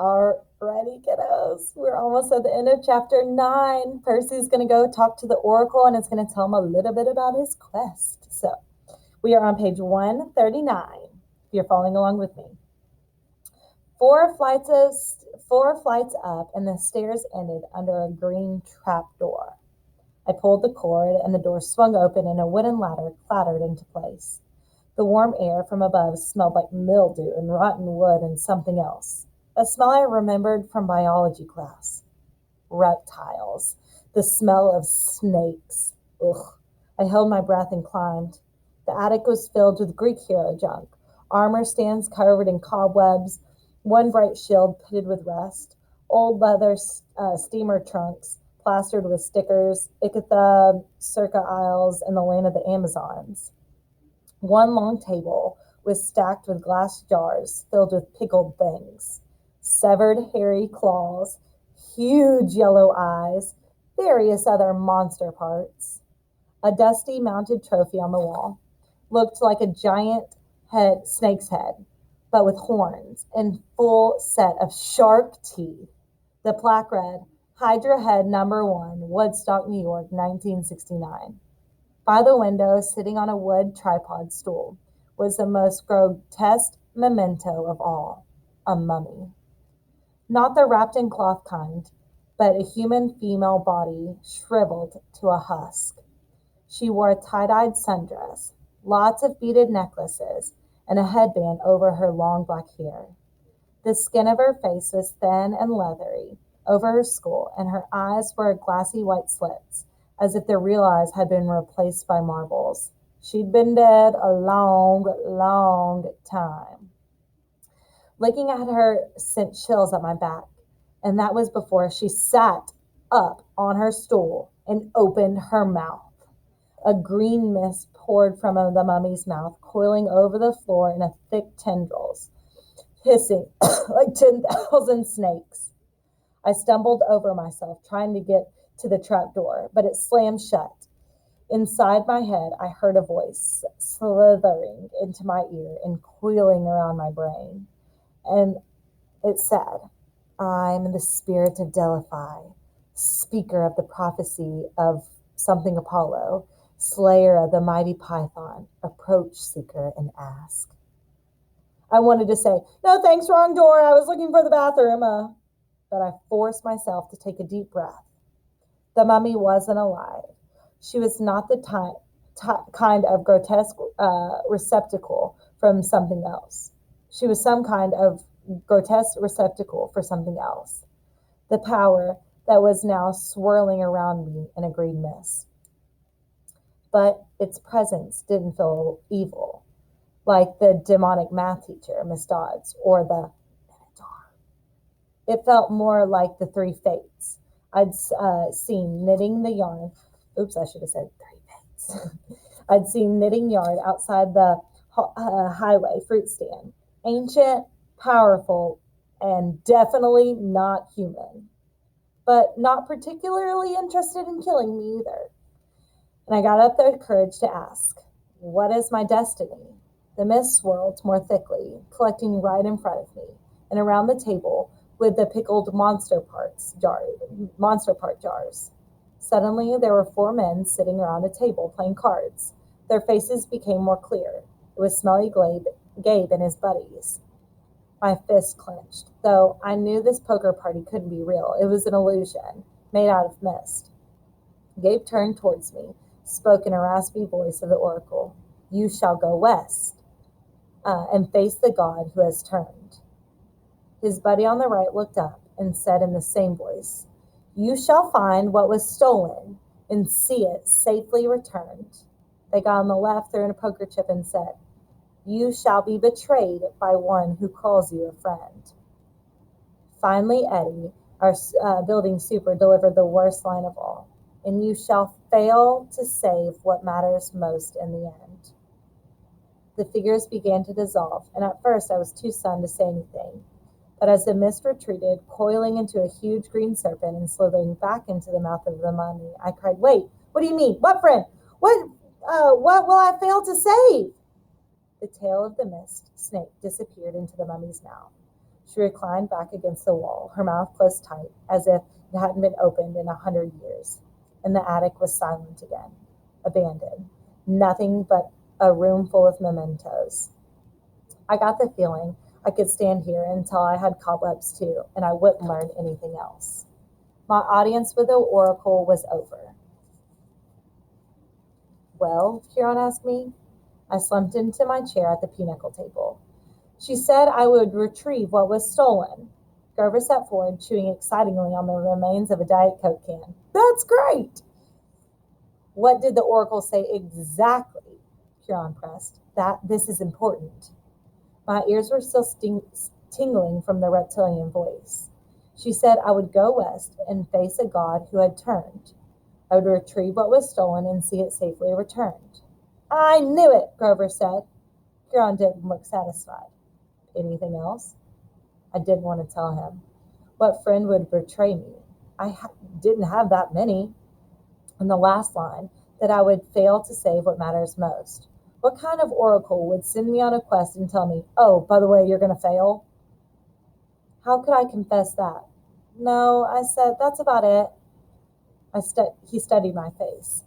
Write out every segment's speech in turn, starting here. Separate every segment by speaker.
Speaker 1: Alrighty, kiddos. We're almost at the end of chapter 9. Percy's going to go talk to the oracle and it's going to tell him a little bit about his quest. So we are on page 139, if you're following along with me. Four flights up, and the stairs ended under a green trapdoor. I pulled the cord, and the door swung open, and a wooden ladder clattered into place. The warm air from above smelled like mildew and rotten wood and something else. A smell I remembered from biology class. Reptiles. The smell of snakes. Ugh. I held my breath and climbed. The attic was filled with Greek hero junk. Armor stands covered in cobwebs, one bright shield pitted with rust, old leather steamer trunks plastered with stickers, Icatha, Circa Isles, and the land of the Amazons. One long table was stacked with glass jars filled with pickled things, severed hairy claws, huge yellow eyes, various other monster parts. A dusty mounted trophy on the wall looked like a giant snake's head, but with horns and full set of sharp teeth. The plaque read, Hydra Head Number 1, Woodstock, New York, 1969. By the window, sitting on a wood tripod stool, was the most grotesque memento of all, a mummy. Not the wrapped in cloth kind, but a human female body shriveled to a husk. She wore a tie-dyed sundress, lots of beaded necklaces, and a headband over her long black hair. The skin of her face was thin and leathery over her skull, and her eyes were glassy white slits, as if the real eyes had been replaced by marbles. She'd been dead a long, long time. Looking at her sent chills up my back, and that was before she sat up on her stool and opened her mouth. A green mist poured from the mummy's mouth, coiling over the floor in thick tendrils, hissing like 10,000 snakes. I stumbled over myself, trying to get to the trapdoor, but it slammed shut. Inside my head, I heard a voice slithering into my ear and coiling around my brain. And it said, I'm the spirit of Delphi, speaker of the prophecy of something Apollo, slayer of the mighty Python, approach, seeker, and ask. I wanted to say, no thanks, wrong door, I was looking for the bathroom, but I forced myself to take a deep breath. The mummy wasn't alive. She was not the kind of grotesque receptacle from something else. She was some kind of grotesque receptacle for something else. The power that was now swirling around me in a green mist. But its presence didn't feel evil, like the demonic math teacher, Miss Dodds, or the Minotaur. It felt more like the three fates I'd seen knitting the yarn. Oops, I should have said three fates. I'd seen knitting yarn outside the highway fruit stand. Ancient, powerful, and definitely not human. But not particularly interested in killing me either. And I got up the courage to ask, what is my destiny? The mist swirled more thickly, collecting right in front of me, and around the table with the pickled monster part jars. Suddenly, there were 4 men sitting around a table playing cards. Their faces became more clear. It was Smelly Gabe and his buddies. My fist clenched, though I knew this poker party couldn't be real. It was an illusion, made out of mist. Gabe turned towards me, spoke in a raspy voice of the oracle. You shall go west, and face the god who has turned. His buddy on the right looked up and said in the same voice, you shall find what was stolen and see it safely returned. The guy on the left threw in a poker chip and said, you shall be betrayed by one who calls you a friend. Finally, Eddie, our building super, delivered the worst line of all. And you shall fail to save what matters most in the end. The figures began to dissolve, and at first I was too stunned to say anything. But as the mist retreated, coiling into a huge green serpent and slithering back into the mouth of the mummy, I cried, wait, what do you mean? What friend? What will I fail to save? The tail of the mist snake disappeared into the mummy's mouth. She reclined back against the wall, her mouth closed tight, as if it hadn't been opened in 100 years. And the attic was silent again, abandoned. Nothing but a room full of mementos. I got the feeling I could stand here until I had cobwebs too, and I wouldn't learn anything else. My audience with the oracle was over. Well, Huron asked me. I slumped into my chair at the pinochle table. She said I would retrieve what was stolen. Grover sat forward, chewing excitingly on the remains of a Diet Coke can. That's great! What did the oracle say exactly? Huron pressed. This is important. My ears were still tingling from the reptilian voice. She said I would go west and face a god who had turned. I would retrieve what was stolen and see it safely returned. I knew it, Grover said. Huron didn't look satisfied. Anything else? I didn't want to tell him. What friend would betray me? I didn't have that many. And the last line, that I would fail to save what matters most. What kind of oracle would send me on a quest and tell me, oh, by the way, you're going to fail? How could I confess that? No, I said, that's about it. He studied my face.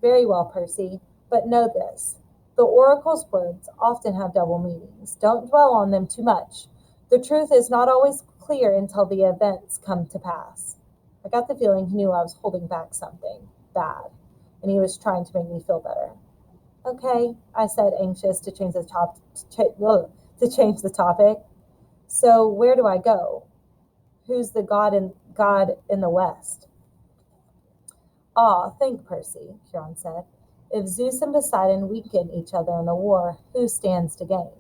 Speaker 1: Very well, Percy, but know this. The oracle's words often have double meanings. Don't dwell on them too much. The truth is not always clear until the events come to pass. I got the feeling he knew I was holding back something bad, and he was trying to make me feel better. Okay, I said, anxious to change the topic. So where do I go? Who's the god in the west? Ah, think, Percy, Huron said. If Zeus and Poseidon weaken each other in the war, who stands to gain?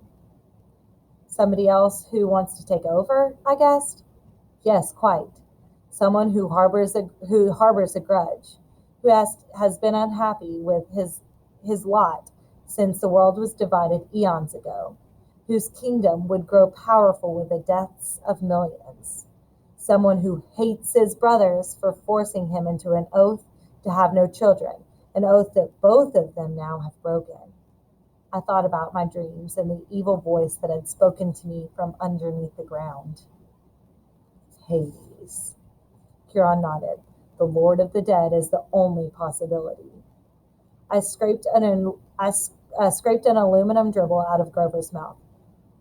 Speaker 1: Somebody else who wants to take over, I guessed. Yes, quite. Someone who harbors a grudge, who has been unhappy with his lot since the world was divided eons ago, whose kingdom would grow powerful with the deaths of millions. Someone who hates his brothers for forcing him into an oath to have no children, an oath that both of them now have broken. I thought about my dreams and the evil voice that had spoken to me from underneath the ground. Hades. Huron nodded. The Lord of the Dead is the only possibility. I scraped an aluminum dribble out of Grover's mouth.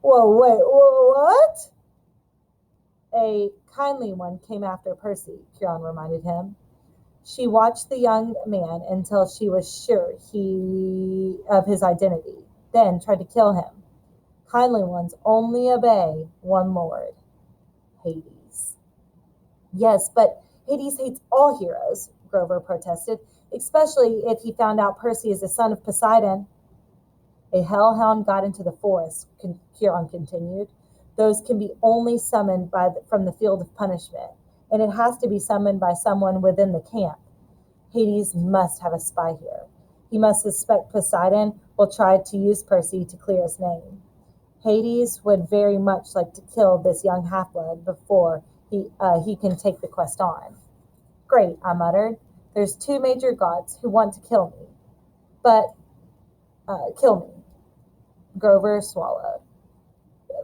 Speaker 1: Whoa, wait, what? A kindly one came after Percy, Huron reminded him. She watched the young man until she was sure of his identity, then tried to kill him. Kindly ones only obey one lord, Hades. Yes, but Hades hates all heroes, Grover protested, especially if he found out Percy is the son of Poseidon. A hellhound got into the forest, Huron continued. Those can be only summoned from the field of punishment, and it has to be summoned by someone within the camp. Hades must have a spy here. He must suspect Poseidon will try to use Percy to clear his name. Hades would very much like to kill this young half-blood before he can take the quest on. Great, I muttered. There's two major gods who want to kill me. Kill me. Grover swallowed.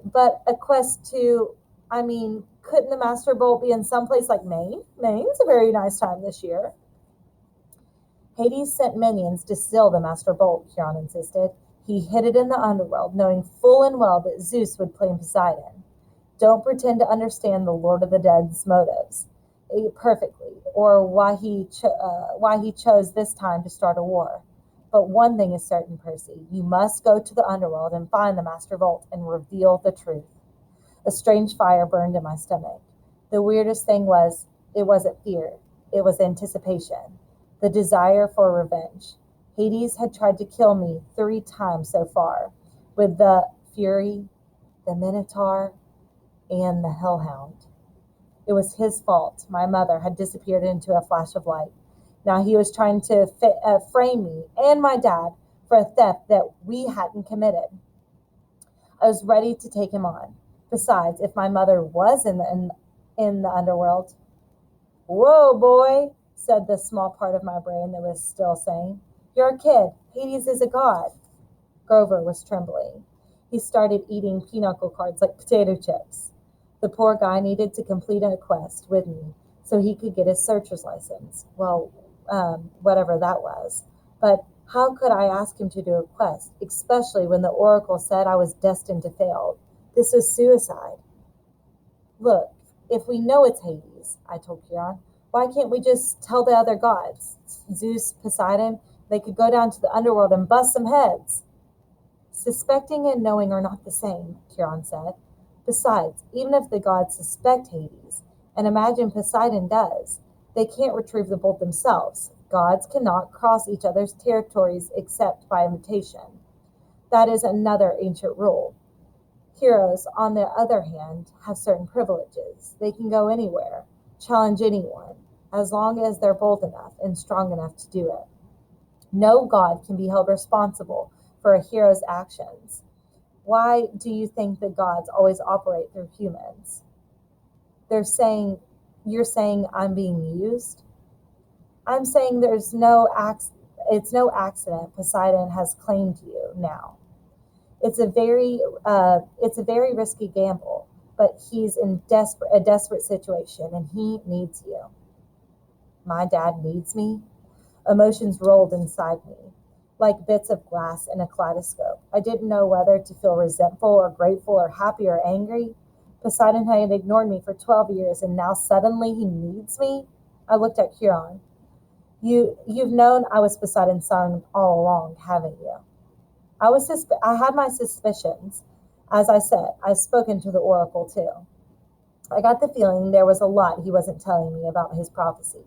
Speaker 1: But a quest to, couldn't the Master Bolt be in some place like Maine? Maine's a very nice time this year. Hades sent minions to steal the Master Bolt, Huron insisted. He hid it in the underworld, knowing full and well that Zeus would claim Poseidon. Don't pretend to understand the Lord of the Dead's motives perfectly, or why he chose this time to start a war. But one thing is certain, Percy. You must go to the underworld and find the Master Bolt and reveal the truth. A strange fire burned in my stomach. The weirdest thing was, it wasn't fear. It was anticipation. The desire for revenge. Hades had tried to kill me 3 times so far, with the Fury, the Minotaur, and the Hellhound. It was his fault. My mother had disappeared into a flash of light. Now he was trying to frame me and my dad for a theft that we hadn't committed. I was ready to take him on. Besides, if my mother was in the underworld, whoa, boy, said the small part of my brain that was still sane. You're a kid. Hades is a god. Grover was trembling. He started eating pinochle cards like potato chips. The poor guy needed to complete a quest with me so he could get his searcher's license. Well, whatever that was. But how could I ask him to do a quest, especially when the oracle said I was destined to fail? This was suicide. Look, if we know it's Hades, I told Chiron, why can't we just tell the other gods? Zeus, Poseidon, they could go down to the underworld and bust some heads. Suspecting and knowing are not the same, Chiron said. Besides, even if the gods suspect Hades, and imagine Poseidon does, they can't retrieve the bolt themselves. Gods cannot cross each other's territories except by invitation. That is another ancient rule. Heroes, on the other hand, have certain privileges. They can go anywhere, challenge anyone, as long as they're bold enough and strong enough to do it. No god can be held responsible for a hero's actions. Why do you think the gods always operate through humans? You're saying I'm being used? I'm saying it's no accident Poseidon has claimed you now. It's a very risky gamble, but he's in a desperate situation and he needs you. My dad needs me? Emotions rolled inside me, like bits of glass in a kaleidoscope. I didn't know whether to feel resentful or grateful or happy or angry. Poseidon had ignored me for 12 years, and now suddenly he needs me? I looked at Chiron. You've known I was Poseidon's son all along, haven't you? I had my suspicions. As I said, I've spoken to the oracle too. I got the feeling there was a lot he wasn't telling me about his prophecy,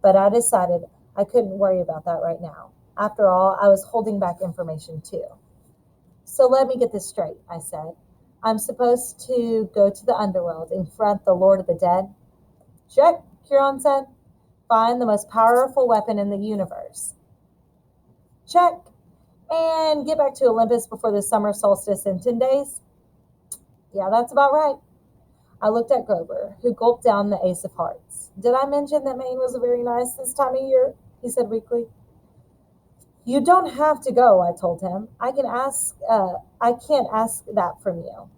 Speaker 1: but I decided I couldn't worry about that right now. After all, I was holding back information too. So let me get this straight, I said. I'm supposed to go to the underworld and confront the Lord of the Dead? Check, Chiron said. Find the most powerful weapon in the universe. Check. And get back to Olympus before the summer solstice in 10 days? Yeah, that's about right. I looked at Grover, who gulped down the ace of hearts. Did I mention that Maine was very nice this time of year? He said weakly. You don't have to go, I told him. I can't ask that from you.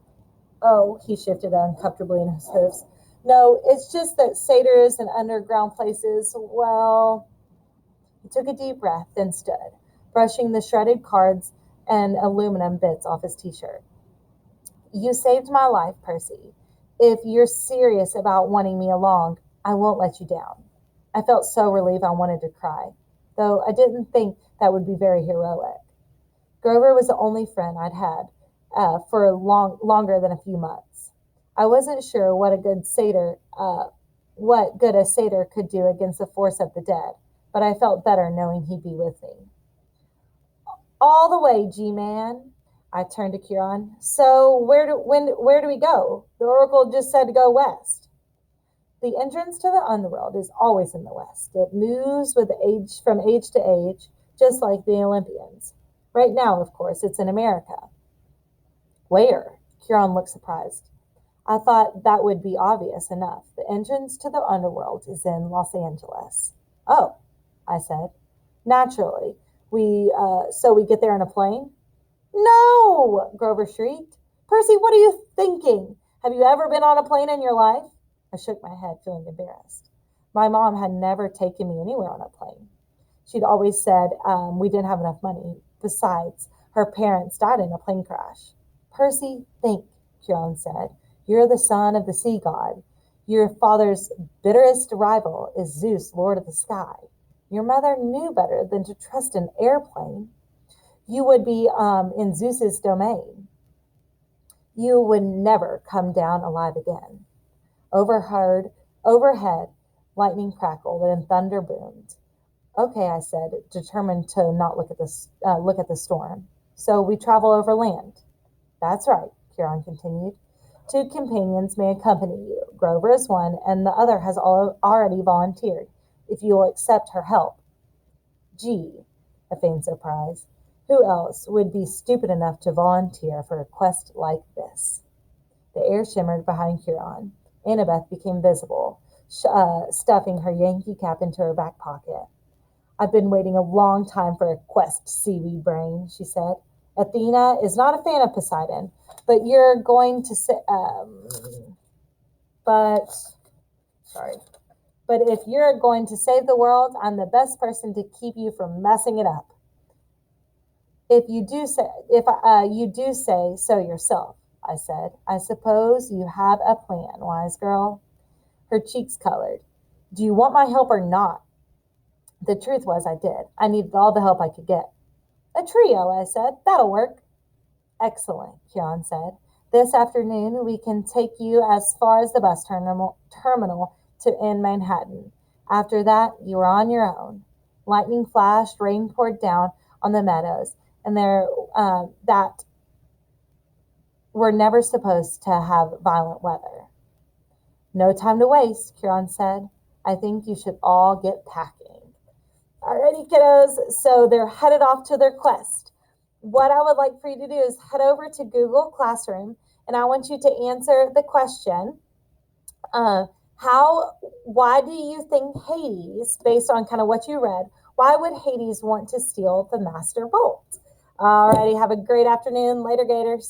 Speaker 1: Oh, he shifted uncomfortably in his hooves. No, it's just that satyrs and underground places, well... He took a deep breath, then stood, brushing the shredded cards and aluminum bits off his t-shirt. You saved my life, Percy. If you're serious about wanting me along, I won't let you down. I felt so relieved I wanted to cry, though I didn't think that would be very heroic. Grover was the only friend I'd had for longer than a few months. I wasn't sure what good a satyr could do against the force of the dead, but I felt better knowing he'd be with me. All the way, G-Man. I turned to Chiron. So where do we go? The oracle just said to go west. The entrance to the underworld is always in the west. It moves from age to age, just like the Olympians. Right now, of course, it's in America. Where? Chiron looked surprised. I thought that would be obvious enough. The entrance to the underworld is in Los Angeles. Oh, I said. Naturally. So we get there in a plane? No, Grover shrieked. Percy, what are you thinking? Have you ever been on a plane in your life? I shook my head, feeling embarrassed. My mom had never taken me anywhere on a plane. She'd always said we didn't have enough money. Besides, her parents died in a plane crash. Percy, think, Chiron said. You're the son of the sea god. Your father's bitterest rival is Zeus, lord of the sky. Your mother knew better than to trust an airplane. You would be in Zeus's domain. You would never come down alive again. Overhead, lightning crackled and thunder boomed. Okay, I said, determined to not look at the storm. So we travel over land. That's right, Chiron continued. 2 companions may accompany you. Grover is one, and the other has already volunteered, if you will accept her help. Gee, a faint surprise. Who else would be stupid enough to volunteer for a quest like this? The air shimmered behind Chiron. Annabeth became visible, stuffing her Yankee cap into her back pocket. I've been waiting a long time for a quest, seaweed brain, she said. Athena is not a fan of Poseidon, but you're going to say... But if you're going to save the world, I'm the best person to keep you from messing it up. If you do say so yourself, I said. I suppose you have a plan, wise girl. Her cheeks colored. Do you want my help or not? The truth was I did. I needed all the help I could get. A trio, I said. That'll work. Excellent, Kieran said. This afternoon we can take you as far as the bus terminal in Manhattan. After that, you are on your own. Lightning flashed, rain poured down on the meadows, and that were never supposed to have violent weather. No time to waste, Kieran said. I think you should all get packing. Alrighty, kiddos, so they're headed off to their quest. What I would like for you to do is head over to Google Classroom, and I want you to answer the question, why do you think Hades, based on kind of what you read, why would Hades want to steal the Master Bolt? Alrighty, have a great afternoon. Later, Gators.